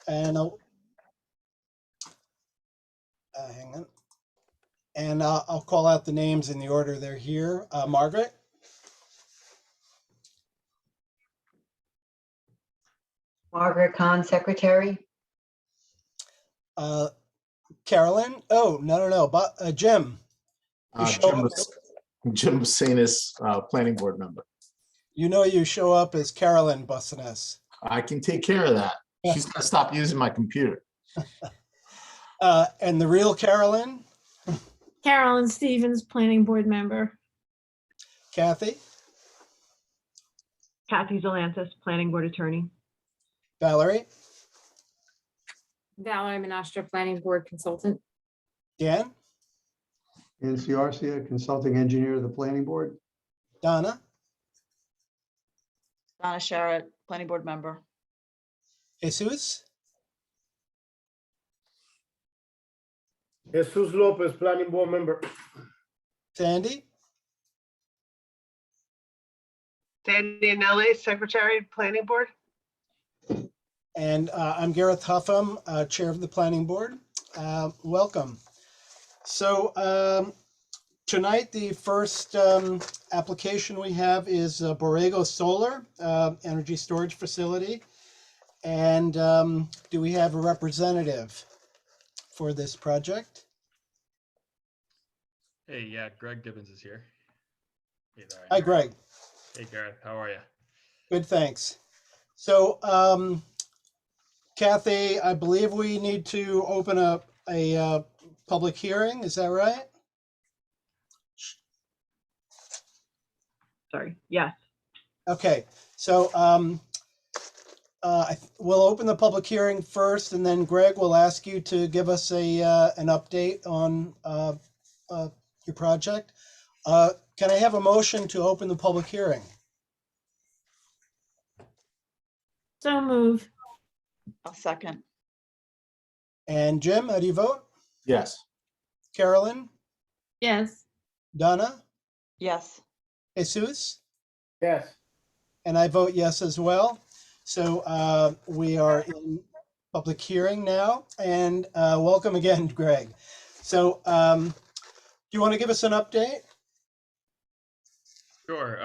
And hang on. And I'll call out the names in the order they're here. Margaret, Margaret Kahn, Secretary. Carolyn. Oh, no. But Jim. You show up, Jim Bassinas, planning board member. you show up as Carolyn Bussinas. I can take care of that. She's got to stop using my computer. And the real Carolyn, Carolyn Stevens, planning board member. Kathy, Kathy Zelantis, planning board attorney. Valerie, Valerie Menastra, planning board consultant. Dan, Nancy Arcia, consulting engineer of the planning board. Donna, Donna Sharrett, planning board member. Jesus, Jesus Lopez, planning board member. Sandy, Sandy Anelli, secretary, planning board. and I'm Gareth Huffam, chair of the planning board. Welcome. So tonight, the first application we have is Borrego Solar Energy Storage Facility. And do we have a representative for this project? Hey, yeah, Greg Gibbons is here. Hey there. Hi, Greg. Hey, Gareth, how are you? Good, thanks. So, Kathy, I believe we need to open up a public hearing. Is that right? Sorry, yes. Okay, so we'll open the public hearing first, and then Greg will ask you to give us an update on your project. Can I have a motion to open the public hearing? So move. I'll second. And Jim, how do you vote? Yes. Carolyn, Yes. Donna, Yes. Jesus, Yes. and I vote yes as well. So we are in public hearing now, and welcome again, Greg. So do you want to give us an update? Sure.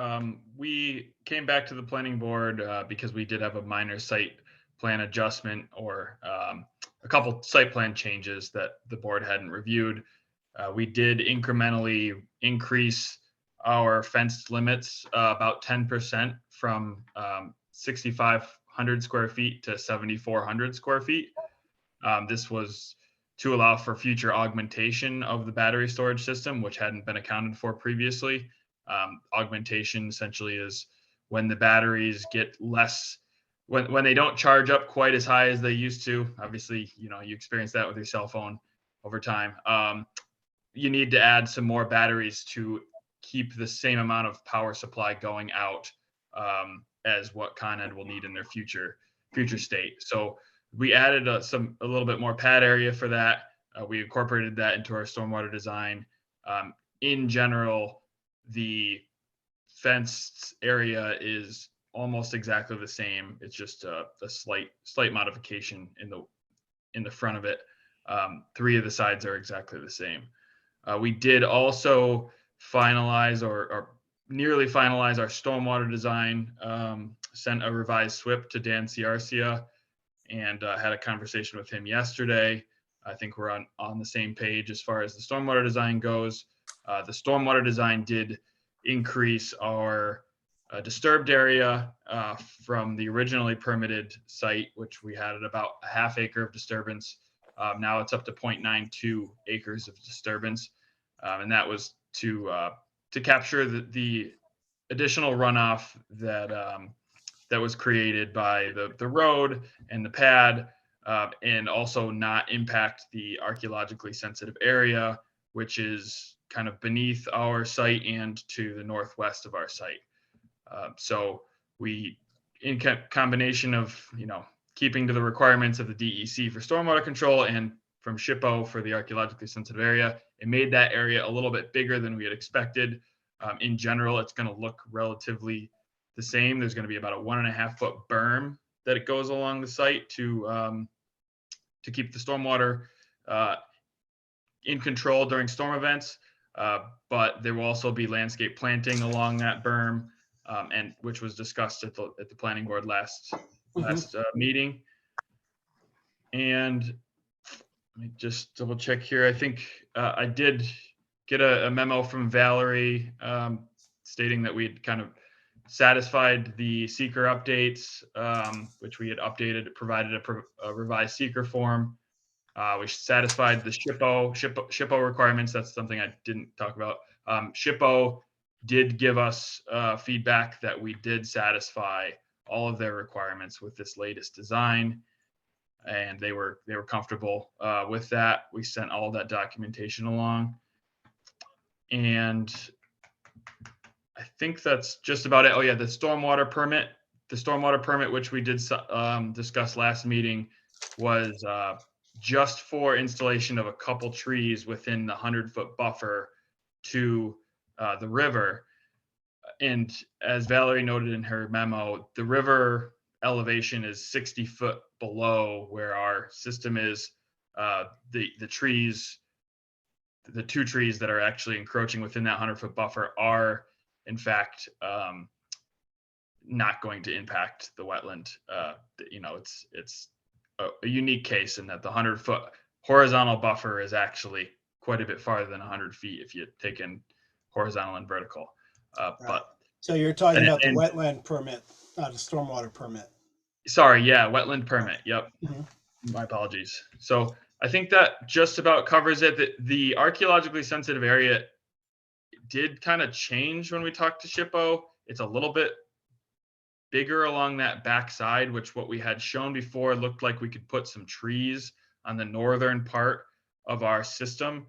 We came back to the planning board because we did have a minor site plan adjustment or a couple site plan changes that the board hadn't reviewed. We did incrementally increase our fenced limits about 10% from 6,500 square feet to 7,400 square feet. This was to allow for future augmentation of the battery storage system, which hadn't been accounted for previously. Augmentation essentially is when the batteries get less, when they don't charge up quite as high as they used to. Obviously, you experience that with your cell phone over time. You need to add some more batteries to keep the same amount of power supply going out as what Con Ed will need in their future state. So we added a little bit more pad area for that. We incorporated that into our stormwater design. In general, the fenced area is almost exactly the same. It's just a slight modification in the front of it. 3 of the sides are exactly the same. We did also finalize or nearly finalize our stormwater design. Sent a revised SWIP to Dan Ciarcia and had a conversation with him yesterday. I think we're on the same page as far as the stormwater design goes. The stormwater design did increase our disturbed area from the originally permitted site, which we had at about a ½ acre of disturbance. Now it's up to 0.92 acres of disturbance. And that was to capture the additional runoff that was created by the road and the pad, and also not impact the archaeologically sensitive area, which is kind of beneath our site and to the northwest of our site. So we, in combination of, keeping to the requirements of the DEC for stormwater control and from SHPO for the archaeologically sensitive area, it made that area a little bit bigger than we had expected. In general, it's going to look relatively the same. There's going to be about a 1.5 foot berm that it goes along the site to to keep the stormwater in control during storm events. But there will also be landscape planting along that berm, and which was discussed at the planning board last meeting. And let me just double check here. I think I did get a memo from Valerie stating that we'd kind of satisfied the seeker updates, which we had updated, provided a revised seeker form. We satisfied the SHPO requirements. That's something I didn't talk about. SHPO did give us feedback that we did satisfy all of their requirements with this latest design, and they were comfortable with that. We sent all that documentation along, and I think that's just about it. Oh yeah, the stormwater permit, which we did discuss last meeting, was just for installation of a couple trees within the 100-foot buffer to the river. And as Valerie noted in her memo, the river elevation is 60 foot below where our system is. The trees, the two trees that are actually encroaching within that 100-foot buffer are, in fact, not going to impact the wetland. It's a unique case in that the 100-foot horizontal buffer is actually quite a bit farther than 100 feet if you take in horizontal and vertical. Right. But so you're talking about the wetland permit, not a stormwater permit. Sorry, yeah, wetland permit. Yep. My apologies. So I think that just about covers it. The archaeologically sensitive area did kind of change when we talked to SHPO. It's a little bit bigger along that back side, which what we had shown before looked like we could put some trees on the northern part of our system.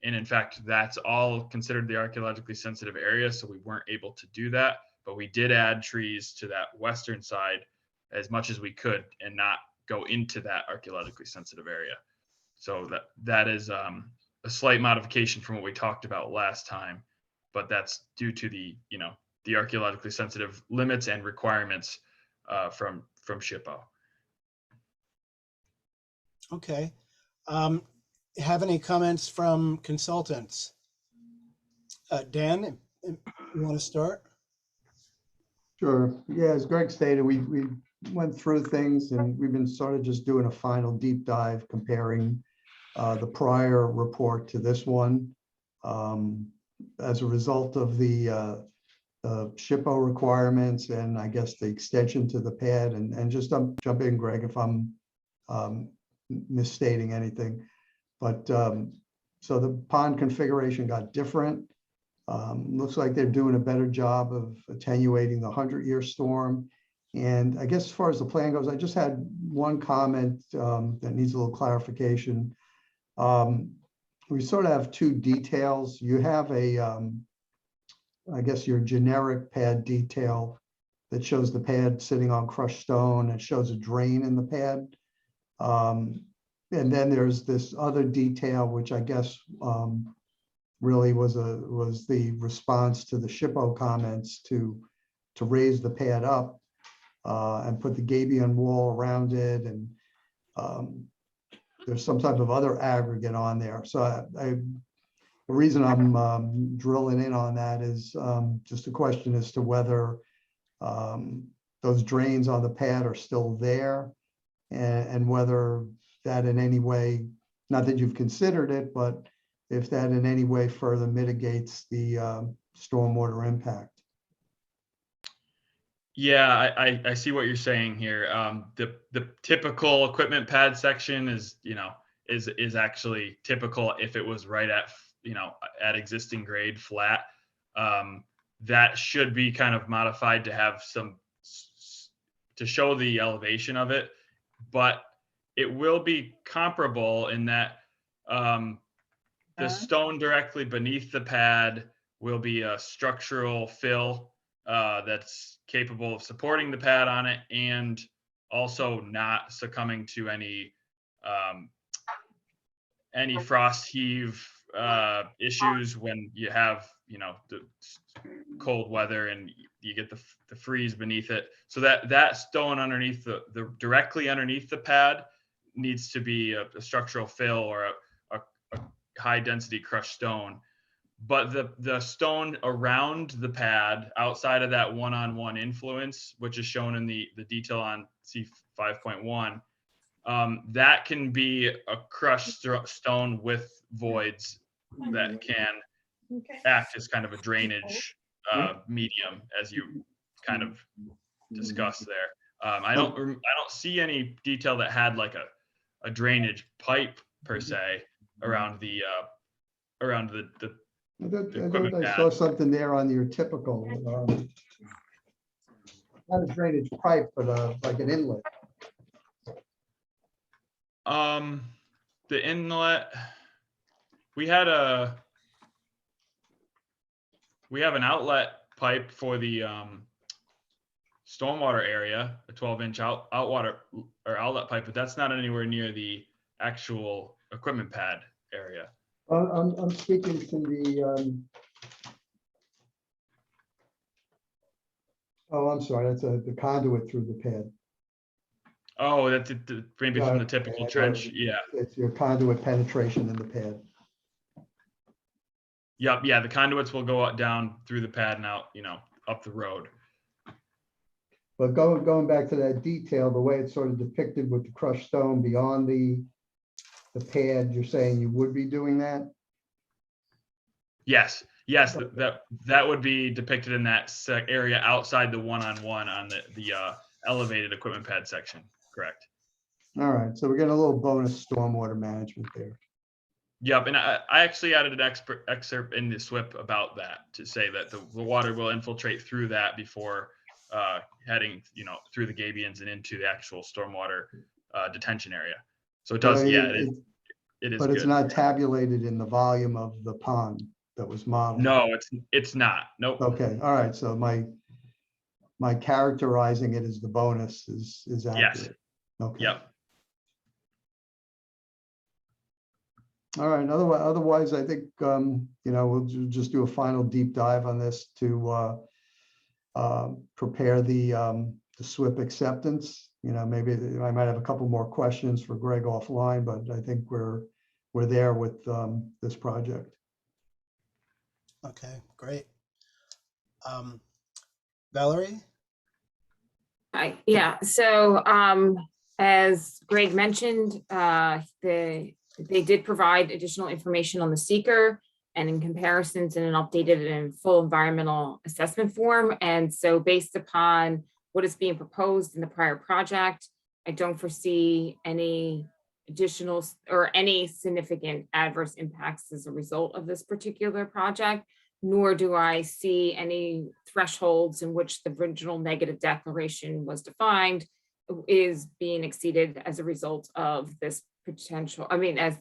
And in fact, that's all considered the archaeologically sensitive area. So we weren't able to do that, but we did add trees to that western side as much as we could and not go into that archaeologically sensitive area. So that is a slight modification from what we talked about last time, but that's due to the archaeologically sensitive limits and requirements from SHPO. Okay. Have any comments from consultants? Dan, you want to start? Sure. Yeah, as Greg stated, we went through things and we've been sort of just doing a final deep dive comparing the prior report to this one. As a result of the SHPO requirements and I guess the extension to the pad, and just jump in, Greg, if I'm misstating anything. But so the pond configuration got different. Looks like they're doing a better job of attenuating the 100-year storm. And I guess as far as the plan goes, I just had one comment that needs a little clarification. We sort of have two details. You have I guess your generic pad detail that shows the pad sitting on crushed stone and shows a drain in the pad. And then there's this other detail, which I guess really was the response to the SHPO comments to raise the pad up and put the gabion wall around it, and there's some type of other aggregate on there. So the reason I'm drilling in on that is just a question as to whether those drains on the pad are still there, and whether that in any way, not that you've considered it, but if that in any way further mitigates the stormwater impact. Yeah, I see what you're saying here. The typical equipment pad section is actually typical if it was right at existing grade flat. That should be kind of modified to have to show the elevation of it, but it will be comparable in that the stone directly beneath the pad will be a structural fill that's capable of supporting the pad on it and also not succumbing to any frost heave issues when you have the cold weather and you get the freeze beneath it. So that stone underneath the directly underneath the pad needs to be a structural fill or a high density crushed stone. But the stone around the pad, outside of that one-on-one influence, which is shown in the detail on C5.1, that can be a crushed stone with voids that can act as kind of a drainage medium, as you kind of discussed there. I don't see any detail that had like a drainage pipe per se around the I thought equipment I pad. saw something there on your typical, not a drainage pipe, but like an inlet. The inlet, we have an outlet pipe for the stormwater area, a 12-inch outlet pipe, but that's not anywhere near the actual equipment pad area. I'm speaking to the, oh, I'm sorry, that's the conduit through the pad. Oh, that's maybe from the Okay, typical I trench. know. Yeah. It's your conduit penetration in the pad. Yep. Yeah. The conduits will go down through the pad and out, up the road. But going back to that detail, the way it's sort of depicted with the crushed stone beyond the pad, you're saying you would be doing that? Yes. Yes. That would be depicted in that area outside the one-on-one on the elevated equipment pad section. Correct. All right, so we're getting a little bonus stormwater management there. Yep, and I actually added an excerpt in the SWIP about that to say that the water will infiltrate through that before heading, through the gabions and into the actual stormwater detention area. So it does, But yeah, it is. But it's good. not tabulated in the volume of the pond that was modeled. No, it's not. Nope. Okay, all right, so my characterizing it as the bonus is accurate. Yes. Okay. Yep. All right. Otherwise, I think we'll just do a final deep dive on this to prepare the SWIP acceptance. Maybe I might have a couple more questions for Greg offline, but I think we're there with this project. Okay, great. Valerie? Yeah, so as Greg mentioned, they did provide additional information on the seeker and in comparisons in an updated and full environmental assessment form. And so based upon what is being proposed in the prior project, I don't foresee any additional or any significant adverse impacts as a result of this particular project, nor do I see any thresholds in which the original negative declaration was defined is being exceeded as a result of this potential, as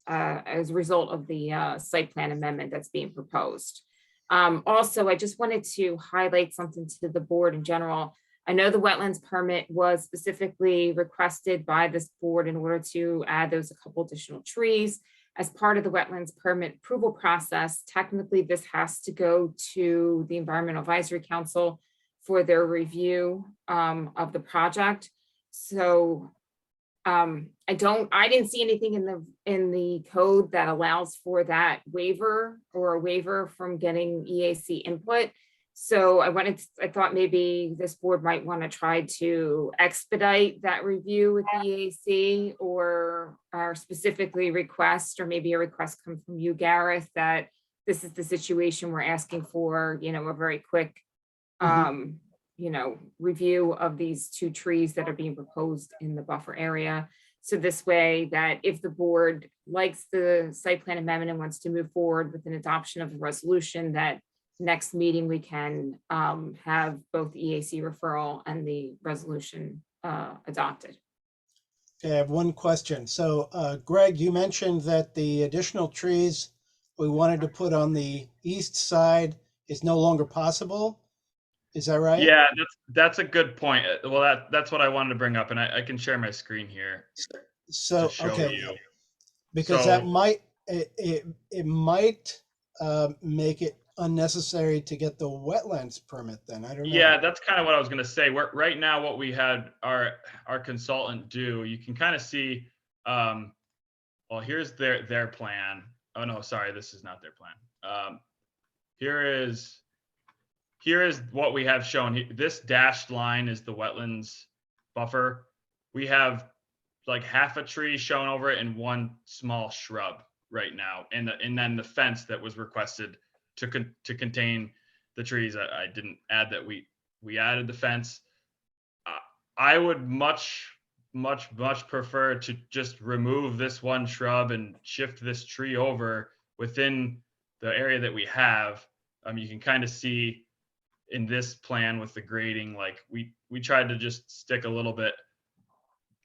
a result of the site plan amendment that's being proposed. Also, I just wanted to highlight something to the board in general. I know the wetlands permit was specifically requested by this board in order to add those a couple additional trees. As part of the wetlands permit approval process, technically this has to go to the Environmental Advisory Council for their review of the project. So I didn't see anything in the code that allows for that waiver or a waiver from getting EAC input. So I thought maybe this board might want to try to expedite that review with the EAC or specifically request, or maybe a request come from you, Gareth, that this is the situation we're asking for, a very quick, review of these two trees that are being proposed in the buffer area. So this way that if the board likes the site plan amendment and wants to move forward with an adoption of the resolution, that next meeting we can have both the EAC referral and the resolution adopted. Okay, I have one question. So Greg, you mentioned that the additional trees we wanted to put on the east side is no longer possible. Is that right? Yeah, that's a good point. Well, that's what I wanted to bring up, and I can share my screen here. So to show okay, you. because So- that might it might make it unnecessary to get the wetlands permit. Then I don't know. Yeah, that's kind of what I was going to say. Right now, what we had our consultant do, you can kind of see well, here's their plan. Oh no, sorry, this is not their plan. Here is what we have shown. This dashed line is the wetlands buffer. We have like half a tree shown over it and one small shrub right now, and then the fence that was requested to contain the trees. I didn't add that. We added the fence. I would much prefer to just remove this one shrub and shift this tree over within the area that we have. You can kind of see in this plan with the grading, like we tried to just stick a little bit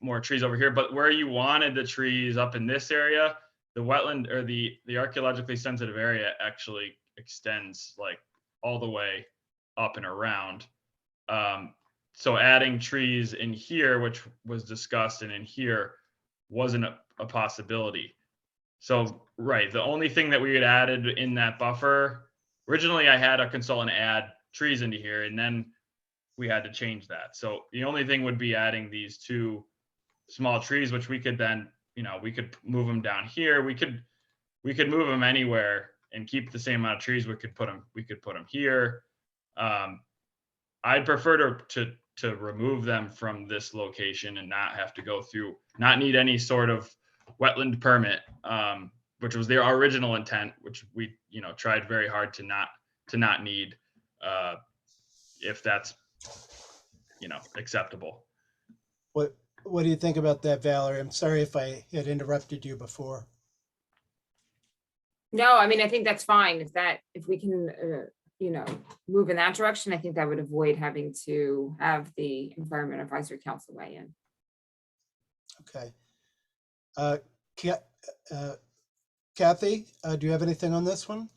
more trees over here, but where you wanted the trees up in this area, the wetland or the archaeologically sensitive area actually extends like all the way up and around. So adding trees in here, which was discussed, and in here wasn't a possibility. So, right, the only thing that we had added in that buffer, originally I had a consultant add trees into here, and then we had to change that. So the only thing would be adding these two small trees, which we could then, we could move them down here. We could move them anywhere and keep the same amount of trees. We could put them here. I'd prefer to remove them from this location and not have to go through, not need any sort of wetland permit, which was their original intent, which we, tried very hard to not need, if that's, acceptable. What do you think about that, Valerie? I'm sorry if I had interrupted you before. No, I mean, I think that's fine. If we can, move in that direction, I think that would avoid having to have the Environment Advisory Council weigh in. Okay. Kathy, do you have anything on this one?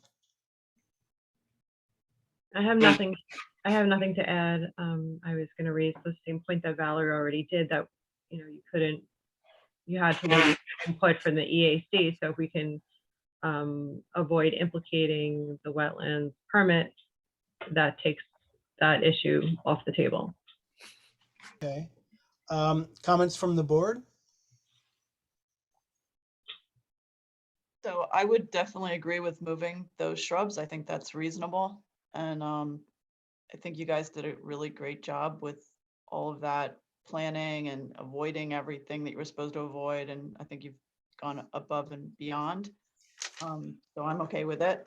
I have nothing to add. I was going to raise the same point that Valerie already did, that, you had to wait input from the EAC. So if we can avoid implicating the wetlands permit, that takes that issue off the table. Okay. Comments from the board? So I would definitely agree with moving those shrubs. I think that's reasonable. And I think you guys did a really great job with all of that planning and avoiding everything that you were supposed to avoid. And I think you've gone above and beyond. So I'm okay with it.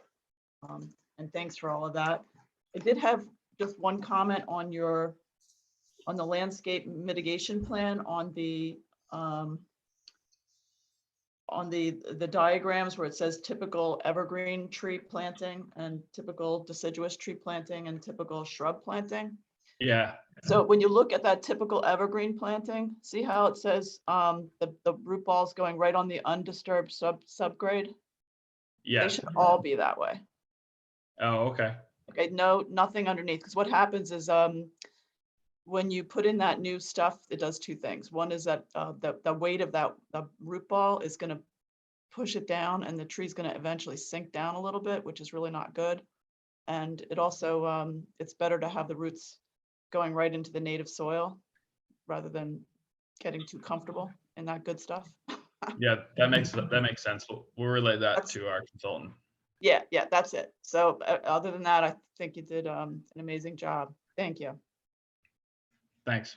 And thanks for all of that. I did have just one comment on the landscape mitigation plan on the diagrams where it says typical evergreen tree planting and typical deciduous tree planting and typical shrub planting. Yeah. So when you look at that typical evergreen planting, see how it says the root balls going right on the undisturbed subgrade? Yeah. They should all be that way. Oh, okay. Okay, no, nothing underneath, because what happens is when you put in that new stuff, it does two things. One is that the weight of the root ball is going to push it down, and the tree's going to eventually sink down a little bit, which is really not good. And it also it's better to have the roots going right into the native soil rather than getting too comfortable in that good stuff. Yeah, that makes sense. We'll relay that to our consultant. Yeah, that's it. So other than that, I think you did an amazing job. Thank you. Thanks.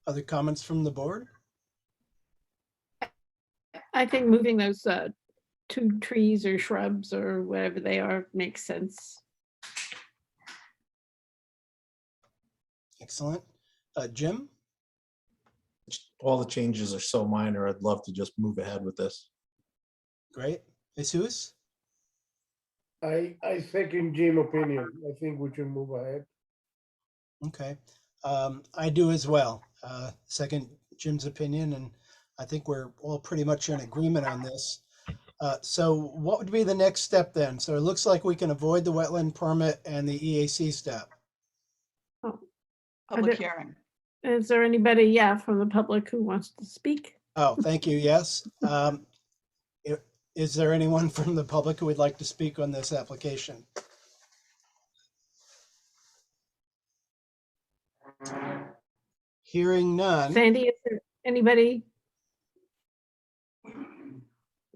Other comments from the board? I think moving those two trees or shrubs or whatever they are makes sense. Excellent. Jim? All the changes are so minor. I'd love to just move ahead with this. Great. Jesus? I second Jim's opinion. I think we should move ahead. Okay. I do as well. Second Jim's opinion, and I think we're all pretty much in agreement on this. So what would be the next step then? So it looks like we can avoid the wetland permit and the EAC step. Public hearing. Is there anybody, from the public who wants to speak? Oh, thank you. Yes. Is there anyone from the public who would like to speak on this application? Hearing none. Sandy, is there anybody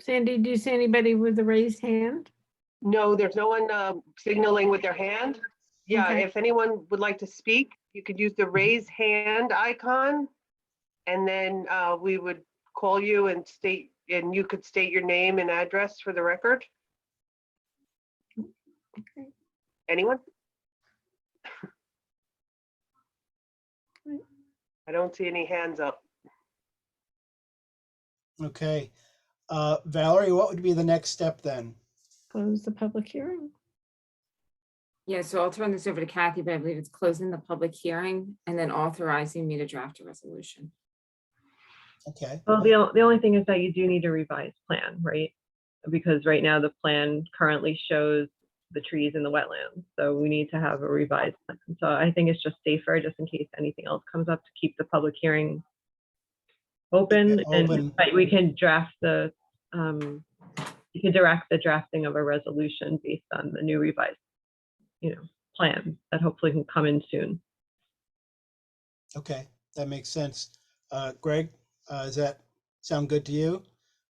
Sandy, do you see anybody with a raised hand? No, there's no one signaling with their hand. Yeah, Okay. if anyone would like to speak, you could use the raise hand icon. And then we would call you and you could state your name and address for the record. Okay. Anyone? Right. I don't see any hands up. Okay. Valerie, what would be the next step then? Close the public hearing. Yeah, so I'll turn this over to Kathy, but I believe it's closing the public hearing and then authorizing me to draft a resolution. Okay. Well, the only thing is that you do need a revised plan, right? Because right now the plan currently shows the trees in the wetlands. So we need to have a revised plan. So I think it's just safer, just in case anything else comes up, to keep the public hearing open. Yeah, open. And but we can draft the, you can direct the drafting of a resolution based on the new revised, plan that hopefully can come in soon. Okay, that makes sense. Greg, does that sound good to you?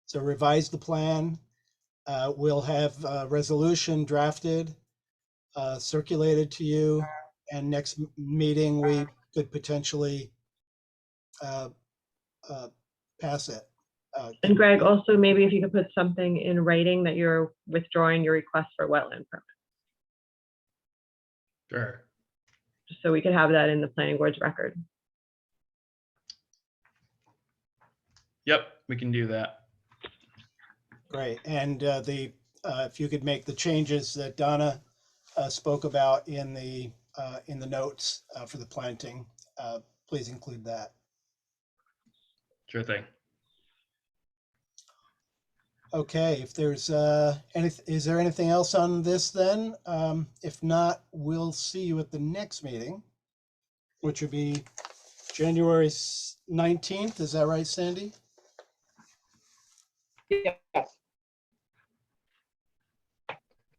So revise the plan. We'll have a resolution drafted, circulated to you, and next meeting, we could potentially pass it. And Greg, also maybe if you could put something in writing that you're withdrawing your request for wetland permit, Sure. just so we could have that in the planning board's record. Yep, we can do that. Great, and if you could make the changes that Donna spoke about in the notes for the planting, please include that. Sure thing. Okay, if there's is there anything else on this then? If not, we'll see you at the next meeting, which would be January 19th. Is that right, Sandy? Yes.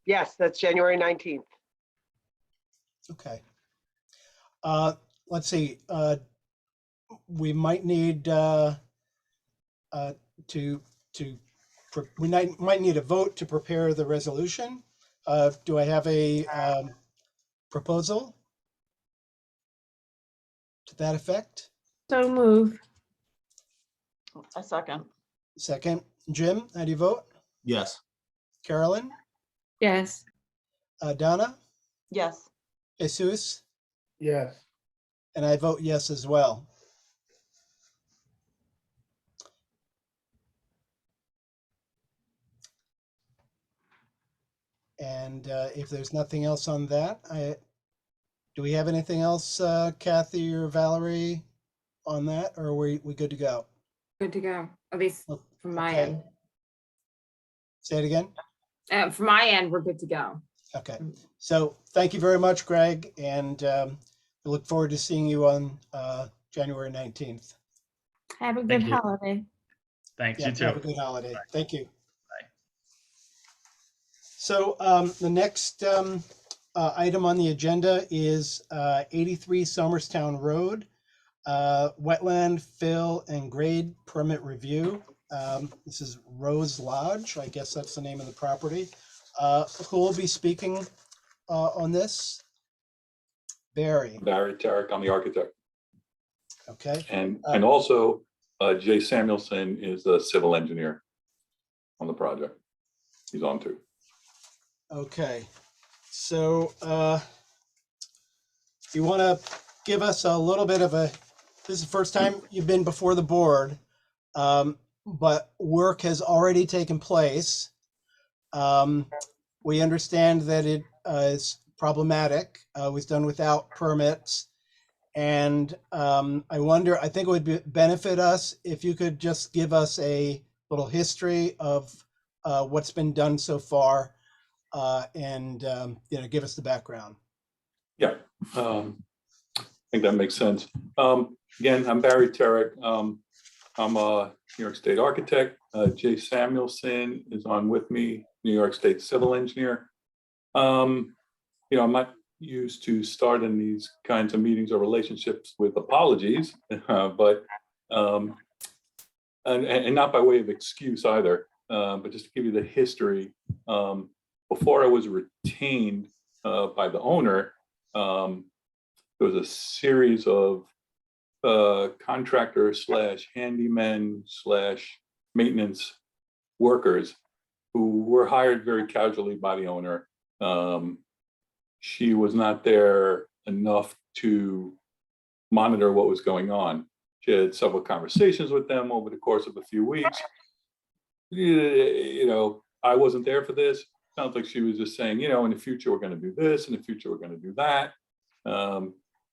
Yes, that's January 19th. Okay. Let's see. We might need we might need a vote to prepare the resolution. Do I have a proposal to that effect? So move. A second. Second. Jim, how do you vote? Yes. Carolyn? Yes. Donna? Yes. Jesus? Yes. And I vote yes as well. And if there's nothing else on that, do we have anything else, Kathy or Valerie, on that, or are we good to go? Good to go, at least from my Okay. end. Say it again? From my end, we're good to go. Okay. So thank you very much, Greg, and we look forward to seeing you on January 19th. Have a good Thank you. holiday. Thanks, Yeah, you too. have a good holiday. Thank you. Bye. So the next item on the agenda is 83 Somerstown Road, wetland fill and grade permit review. This is Rose Lodge. I guess that's the name of the property. Who will be speaking on this? Barry. Barry Tarek, I'm the architect. Okay. And also Jay Samuelson is the civil engineer on the project. He's on too. Okay. So you want to give us a little bit of this is the first time you've been before the board, but work has already taken place. We understand that it is problematic, was done without permits. And I think it would benefit us if you could just give us a little history of what's been done so far and give us the background. Yeah, I think that makes sense. Again, I'm Barry Tarek. I'm a New York State architect. Jay Samuelson is on with me, New York State civil engineer. I'm not used to starting these kinds of meetings or relationships with apologies, but and not by way of excuse either. but just to give you the history, before I was retained by the owner, there was a series of contractor slash handyman slash maintenance workers who were hired very casually by the owner. She was not there enough to monitor what was going on. She had several conversations with them over the course of a few weeks. You know, I wasn't there for this. Sounds like she was just saying, you know, in the future, we're going to do this. In the future, we're going to do that.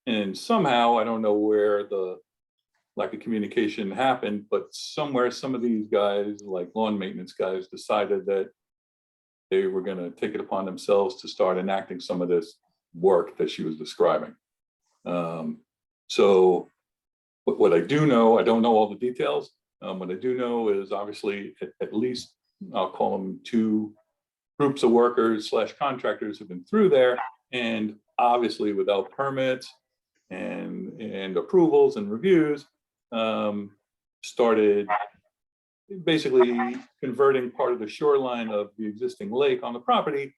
And somehow, I don't know where the lack of communication happened, but somewhere, some of these guys, like lawn maintenance guys, decided that they were going to take it upon themselves to start enacting some of this work that she was describing. So what I do know, I don't know all the details. What I do know is obviously at least, I'll call them 2 groups of workers slash contractors have been through there, and obviously without permits and approvals and reviews, started basically converting part of the shoreline of the existing lake on the property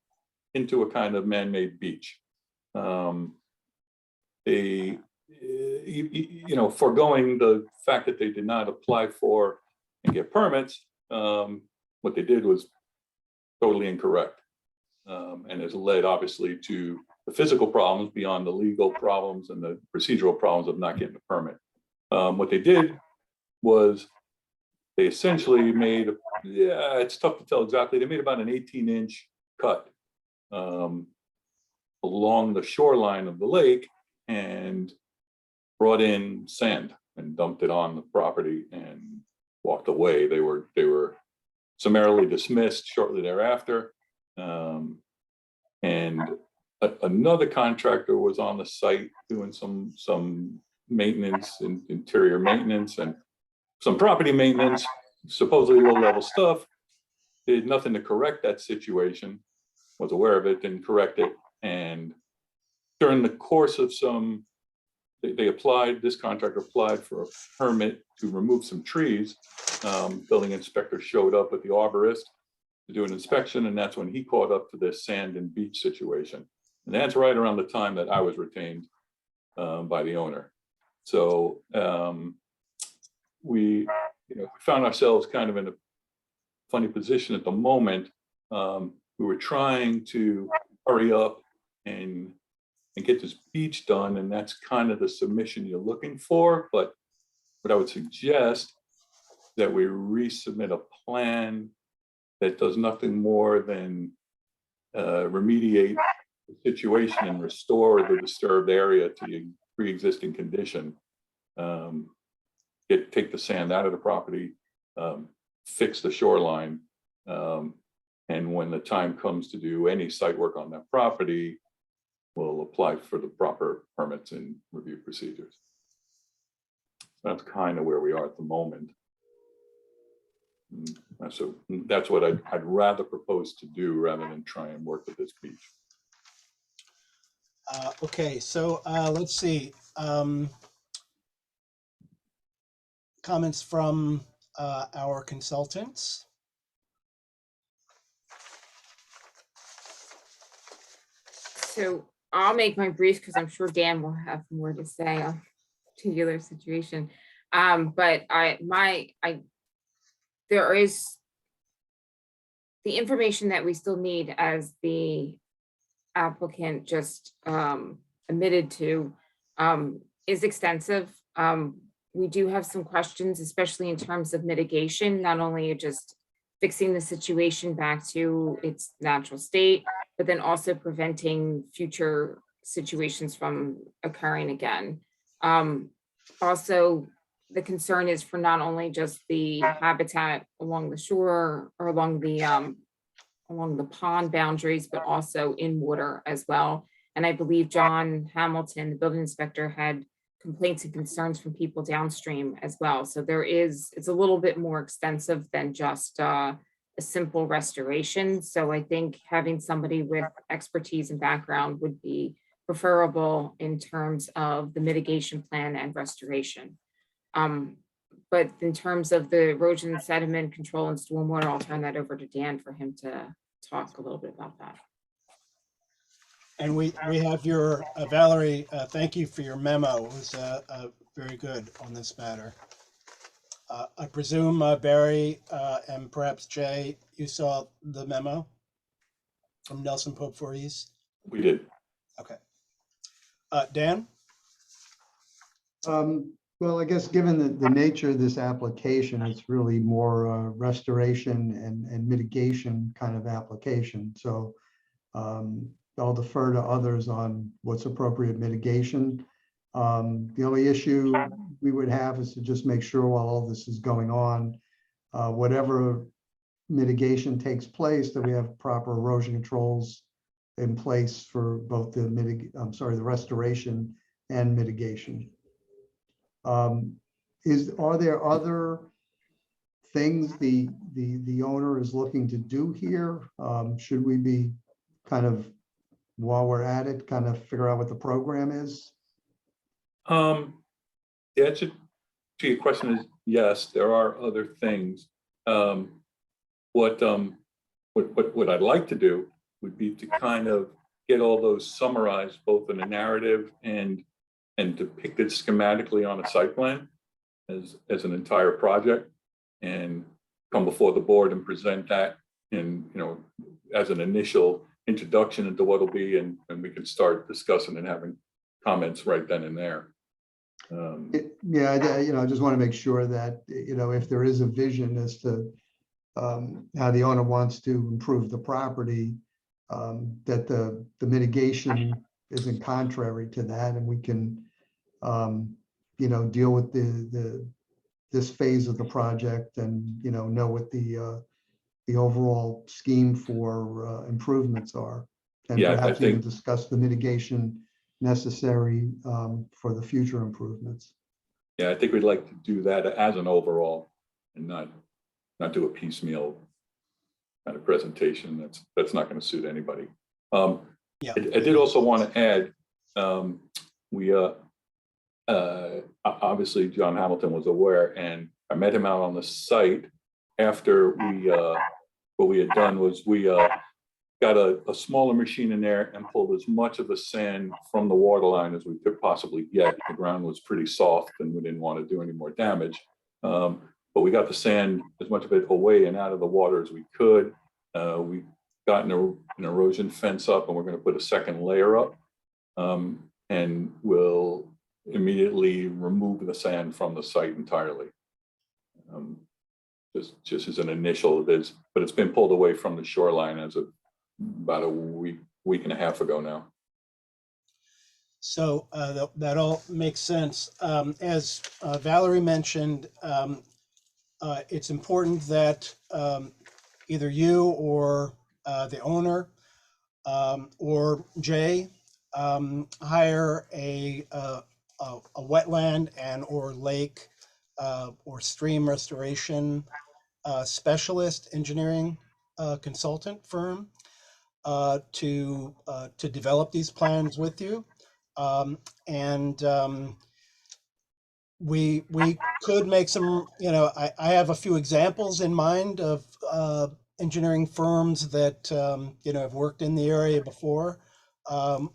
into a kind of man-made beach. They, you know, foregoing the fact that they did not apply for and get permits, what they did was totally incorrect, and has led obviously to the physical problems beyond the legal problems and the procedural problems of not getting a permit. What they did was they essentially made, it's tough to tell exactly, they made about an 18-inch cut along the shoreline of the lake and brought in sand and dumped it on the property and walked away. They were summarily dismissed shortly thereafter. And another contractor was on the site doing some maintenance and interior maintenance and some property maintenance, supposedly low-level stuff. Did nothing to correct that situation, was aware of it, didn't correct it. And during the course of they applied, this contractor applied for a permit to remove some trees. Building inspector showed up with the arborist to do an inspection, and that's when he caught up to this sand and beach situation. And that's right around the time that I was retained by the owner. So we found ourselves kind of in a funny position at the moment. We were trying to hurry up and get this beach done, and that's kind of the submission you're looking for. But what I would suggest that we resubmit a plan that does nothing more than remediate the situation and restore the disturbed area to the pre-existing condition. Take the sand out of the property, fix the shoreline, and when the time comes to do any site work on that property, we'll apply for the proper permits and review procedures. That's kind of where we are at the moment. So that's what I'd rather propose to do rather than try and work with this beach. Okay, so let's see. Comments from our consultants. So I'll make mine brief because I'm sure Dan will have more to say on particular situation. But there is the information that we still need as the applicant just admitted to is extensive. We do have some questions, especially in terms of mitigation, not only just fixing the situation back to its natural state, but then also preventing future situations from occurring again. Also, the concern is for not only just the habitat along the shore or along the pond boundaries, but also in water as well. And I believe John Hamilton, the building inspector, had complaints and concerns from people downstream as well. So it's a little bit more extensive than just a simple restoration. So I think having somebody with expertise and background would be preferable in terms of the mitigation plan and restoration. But in terms of the erosion, sediment control and stormwater, I'll turn that over to Dan for him to talk a little bit about that. And we have your, Valerie, thank you for your memo. It was very good on this matter. I presume Barry and perhaps Jay, you saw the memo from Nelson Pope Voorhees? We did. Okay. Dan? Well, I guess given the nature of this application, it's really more restoration and mitigation kind of application. So I'll defer to others on what's appropriate mitigation. The only issue we would have is to just make sure while all this is going on, whatever mitigation takes place, that we have proper erosion controls in place for both the the restoration and mitigation. Are there other things the owner is looking to do here? Should we be kind of, while we're at it, kind of figure out what the program is? The answer to your question is yes, there are other things. What I'd like to do would be to kind of get all those summarized both in a narrative and depicted schematically on a site plan as an entire project, and come before the board and present that in, as an initial introduction into what it'll be, and we can start discussing and having comments right then and there. Yeah, I just want to make sure that, if there is a vision as to how the owner wants to improve the property, that the mitigation isn't contrary to that, and we can, deal with this phase of the project, and know what the overall scheme for improvements are, and Yeah, I perhaps even think- discuss the mitigation necessary for the future improvements. Yeah, I think we'd like to do that as an overall, and not do a piecemeal kind of presentation. That's not going to suit anybody. Yeah. I did also want to add, we obviously John Hamilton was aware, and I met him out on the site after what we had done was we got a smaller machine in there and pulled as much of the sand from the water line as we could possibly get. The ground was pretty soft and we didn't want to do any more damage. But we got the sand, as much of it, away and out of the water as we could. We got an erosion fence up, and we're going to put a second layer up, and we'll immediately remove the sand from the site entirely. Just as an initial, but it's been pulled away from the shoreline as of about a week and a half ago now. So that all makes sense. As Valerie mentioned, it's important that either you or the owner or Jay hire a wetland and or lake or stream restoration specialist engineering consultant firm to develop these plans with you. We could make some, I have a few examples in mind of engineering firms that, have worked in the area before.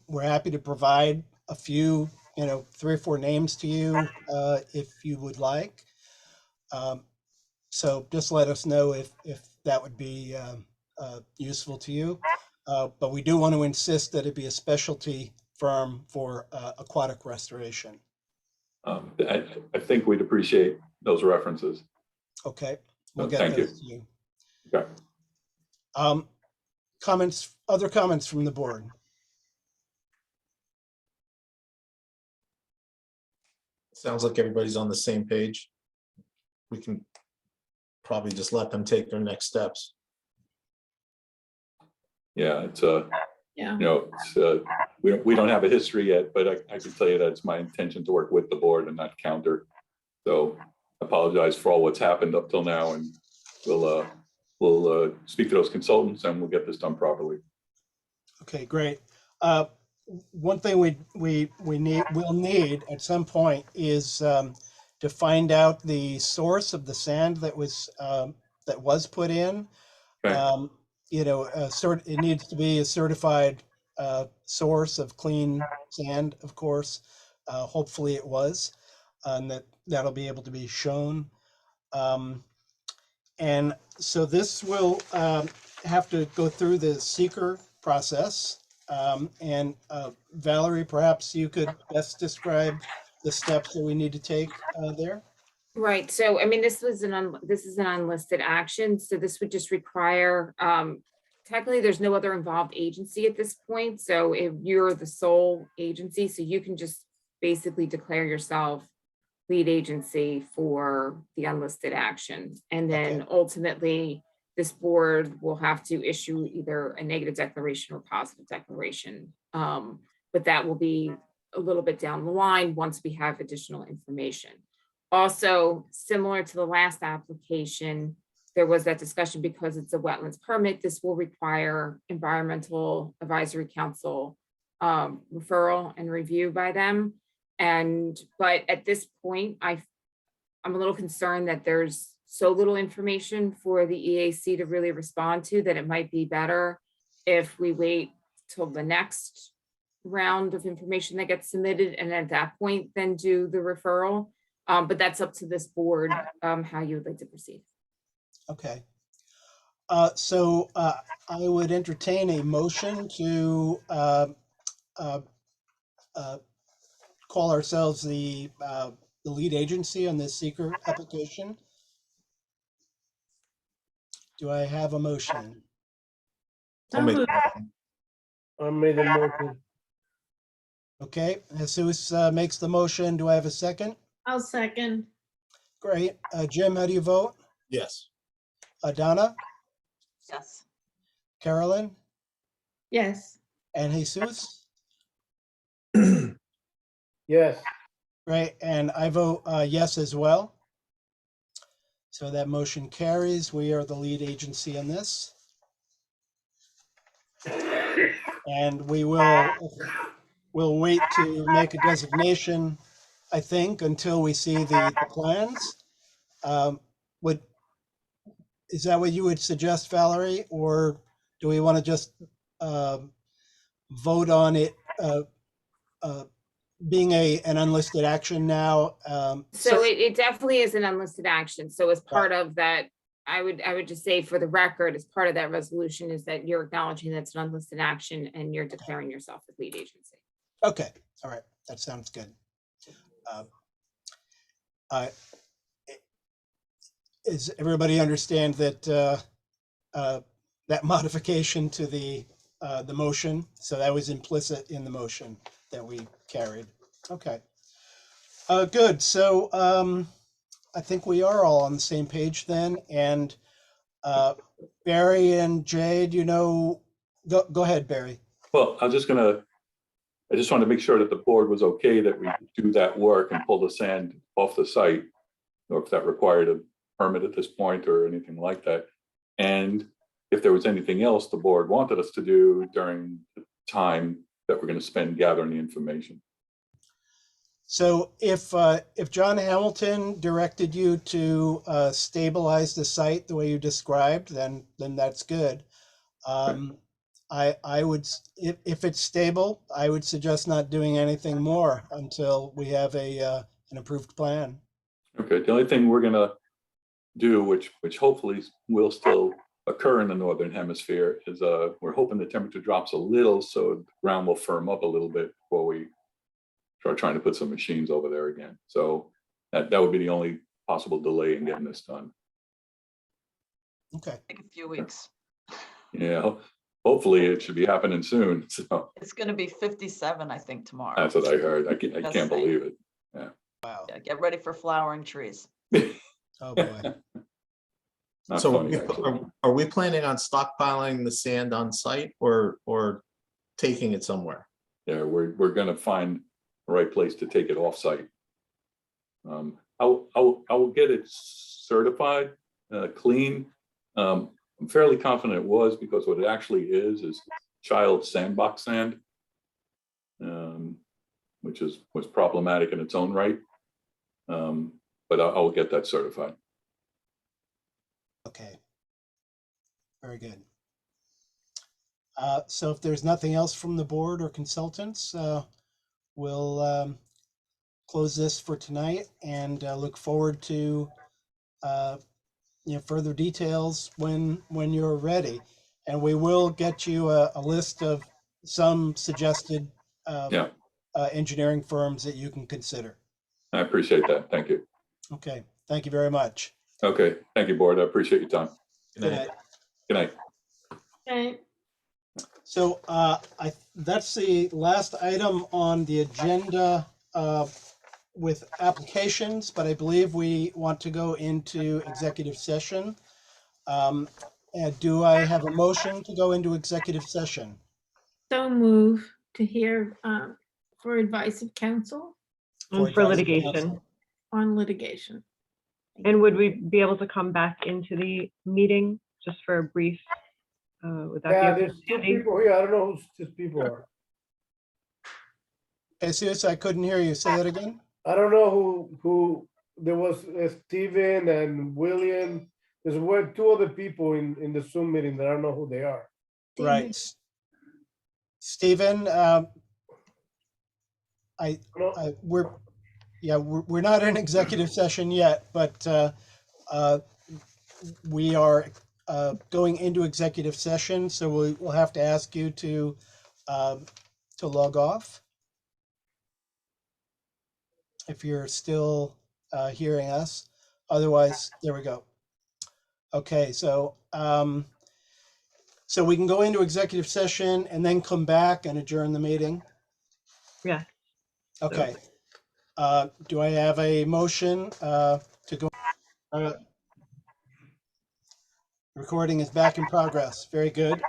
We're happy to provide a few, 3 or 4 names to you if you would like. So just let us know if that would be useful to you. But we do want to insist that it be a specialty firm for aquatic restoration. I think we'd appreciate those references. Okay, we'll get Thank those to you. Okay. Other comments from the board? Sounds like everybody's on the same page. We can probably just let them take their next steps. Yeah, it's Yeah. it's we don't have a history yet, but I can tell you that it's my intention to work with the board and not counter. So I apologize for all what's happened up till now, and we'll speak to those consultants and we'll get this done properly. Okay, great. One thing we'll need at some point is to find out the source of the sand that was put in. Okay. You know, it needs to be a certified source of clean sand, of course. Hopefully it was, and that'll be able to be shown. And so this will have to go through the seeker process. And Valerie, perhaps you could best describe the steps that we need to take there. Right, so I mean, this is an unlisted action, so this would just require, technically, there's no other involved agency at this point, so if you're the sole agency, so you can just basically declare yourself lead agency for the unlisted action. And then ultimately, this board will have to issue either a negative declaration or positive declaration. But that will be a little bit down the line once we have additional information. Also, similar to the last application, there was that discussion because it's a wetlands permit, this will require Environmental Advisory Council referral and review by them. But at this point, I'm a little concerned that there's so little information for the EAC to really respond to that it might be better if we wait till the next round of information that gets submitted, and at that point, then do the referral. But that's up to this board, how you would like to proceed. Okay. So I would entertain a motion to call ourselves the lead agency on this seeker application. Do I have a motion? I'll make, I made a motion. Okay, Jesus makes the motion. Do I have a second? I'll second. Great. Jim, how do you vote? yes. Donna, Yes. Carolyn, Yes. and Jesus? Yes, Right, and I vote yes as well. So that motion carries. We are the lead agency in this. And we'll wait to make a designation, I think, until we see the plans. Is that what you would suggest, Valerie? Or do we want to just vote on it being an unlisted action now? So it definitely is an unlisted action. So as part of that, I would just say for the record, as part of that resolution is that you're acknowledging that's an unlisted action and you're declaring yourself the lead agency. Okay, all right, that sounds good. Does everybody understand that that modification to the motion? So that was implicit in the motion that we carried. Okay, good. So I think we are all on the same page then. And Barry and Jade, you know, go ahead, Barry. Well, I just wanted to make sure that the board was okay that we do that work and pull the sand off the site, or if that required a permit at this point or anything like that. And if there was anything else the board wanted us to do during the time that we're going to spend gathering the information. So if John Hamilton directed you to stabilize the site the way you described, then that's good. I would, if it's stable, I would suggest not doing anything more until we have an approved plan. Okay, the only thing we're going to do, which hopefully will still occur in the northern hemisphere, is we're hoping the temperature drops a little so the ground will firm up a little bit before we start trying to put some machines over there again. So that would be the only possible delay in getting this done. Okay. Take a few weeks. Yeah, hopefully it should be happening soon. So It's going to be 57, I think, tomorrow. that's what I heard. I That's can't safe. believe it. Wow. Yeah, get ready for flowering trees. Oh boy. Not So funny, actually. are we planning on stockpiling the sand on site or taking it somewhere? Yeah, we're going to find the right place to take it off site. I will get it certified, clean. I'm fairly confident it was, because what it actually is child sandbox sand, which was problematic in its own right. but I'll get that certified. Okay. Very good. So if there's nothing else from the board or consultants, we'll close this for tonight and look forward to further details when you're ready. And we will get you a list of some suggested Yeah, engineering firms that you can consider. I appreciate that. Thank you. Okay, thank you very much. Okay, thank you, board. I appreciate your time. Good night. Good night. Okay. So that's the last item on the agenda with applications, but I believe we want to go into executive session. And do I have a motion to go into executive session? So move to hear for advice of counsel And for advice of litigation. counsel. on litigation. And would we be able to come back into the meeting just for a brief? Would that Yeah, be there's two okay? people here. I don't know who these people are. Jesus, I couldn't hear you. Say that again. I don't know who there was Steven and William. Were two other people in the Zoom meeting that I don't know who they are. Right. Stephen, No, we're not in executive session yet, but we are going into executive session, so we'll have to ask you to log off if you're still hearing us. Otherwise, there we go. Okay, so so we can go into executive session and then come back and adjourn the meeting. Yeah. Okay. Do I have a motion to go? Recording is back in progress. Very good.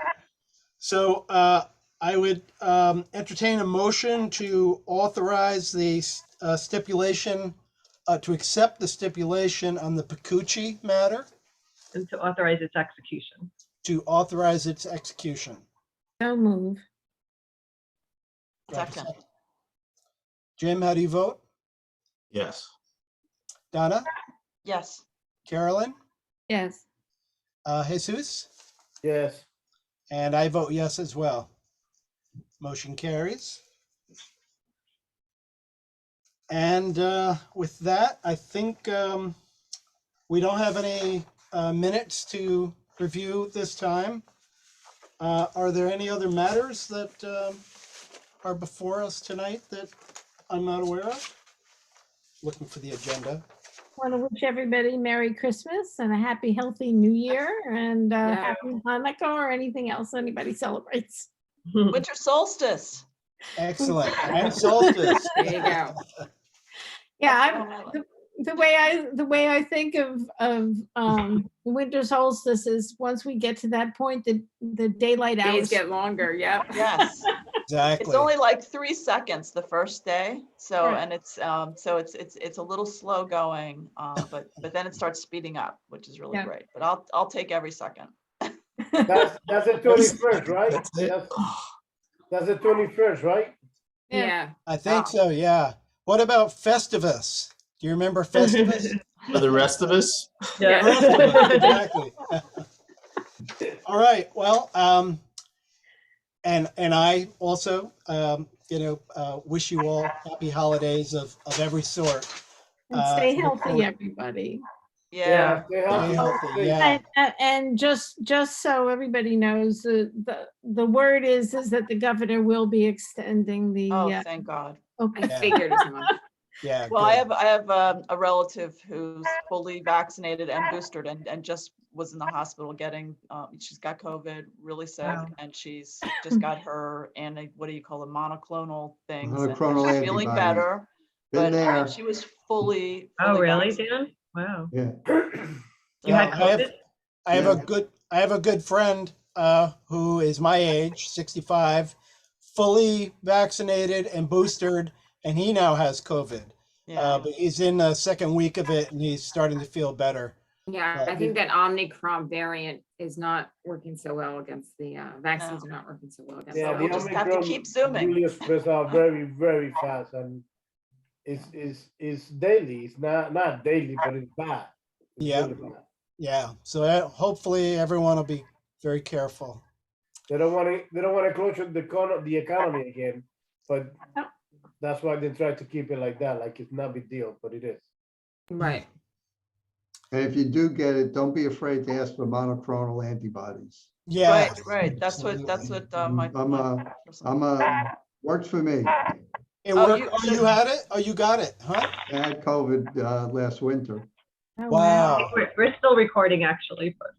So I would entertain a motion to authorize the stipulation, to accept the stipulation on the Pacucci matter, And to authorize its execution. to authorize its execution. So move. Do I have a Second. Jim, how do you vote? Yes. Donna? Yes. Carolyn? Yes. Jesus? yes. And I vote yes as well. Motion carries. And with that, I think we don't have any minutes to review this time. Are there any other matters that are before us tonight that I'm not aware of? Looking for the agenda. Want to wish everybody Merry Christmas and a happy, healthy New Year and happy Hanukkah or anything else anybody celebrates. Winter solstice. Excellent. And solstice. There you go. Yeah, the way I think of winter solstice is once we get to that point, the daylight Days hours get longer, yeah. Yes. Exactly. It's only like 3 seconds the first day. So, Right. and it's a little slow going, but then it starts speeding up, which is really Yeah. great. But I'll take every second. That's the 21st, right? That's it. That's the 21st, right? Yeah. Yeah. I think so, yeah. What about Festivus? Do you remember Festivus? For the rest of us, Yeah. Exactly. All right, well, and I also, wish you all happy holidays of every sort. And stay look healthy, forward- everybody. Yeah. Stay Stay healthy. healthy, yeah. And just so everybody knows, the word is that the governor will be extending the. Oh, thank God. Okay. I Yeah. figured as much. Yeah. Well, I good. have a relative who's fully vaccinated and boosted and just was in the hospital getting, she's got COVID, really sick, Wow. and she's just got her what do you call it, monoclonal things. and Monoclonal she's feeling antibodies. better, Been but I mean, there. she was fully Oh, really, vaccinated. Dan? Wow. Yeah. You had Well, COVID? I have Yeah. I have a good friend who is my age, 65, fully vaccinated and boosted, and he now has COVID. Yeah. But he's in the second week of it, and he's starting to feel better. Yeah, I think that Omicron variant is not working so well against the vaccines are not working so well against. Yeah, we'll the just have to Omicron keep zooming. really spreads out very, very fast, and is daily. It's not daily, but it's bad. It's Yeah. really bad. Yeah, so hopefully everyone will be very careful. They don't want to close the economy again, but No. that's why they try to keep it like that, like it's not a big deal, but it is. Right. And if you do get it, don't be afraid to ask for monoclonal antibodies. Yeah. Right. That's what my. Works for me. It Oh, worked. you- Oh, you had it? Oh, you got it, huh? I had COVID last winter. Oh, Wow. We're still recording actually, but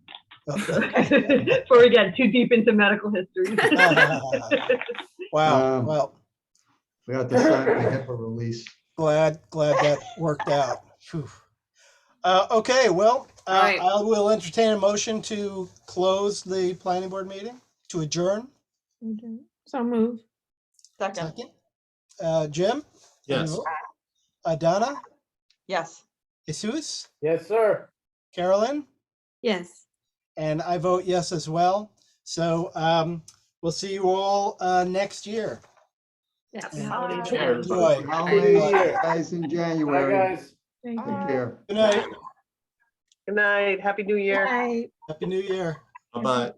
Okay. before we get too deep into medical history. Wow. Um, Well, We have to sign the HIPAA release. glad that worked out. Phew. Okay, well, All right. I will entertain a motion to close the planning board meeting, to adjourn. Okay. So move. Second, Second. Jim? Yes. Donna? yes. Jesus? Yes, sir. Carolyn? Yes. And I vote yes as well. So we'll see you all next year. Yeah. And Holidays Sure, ahead. everybody. enjoy. Holidays, guys, in Bye, January. guys. Thank Take you. care. Good night. Good night. Happy New Year. Bye. Happy New Year. Bye-bye.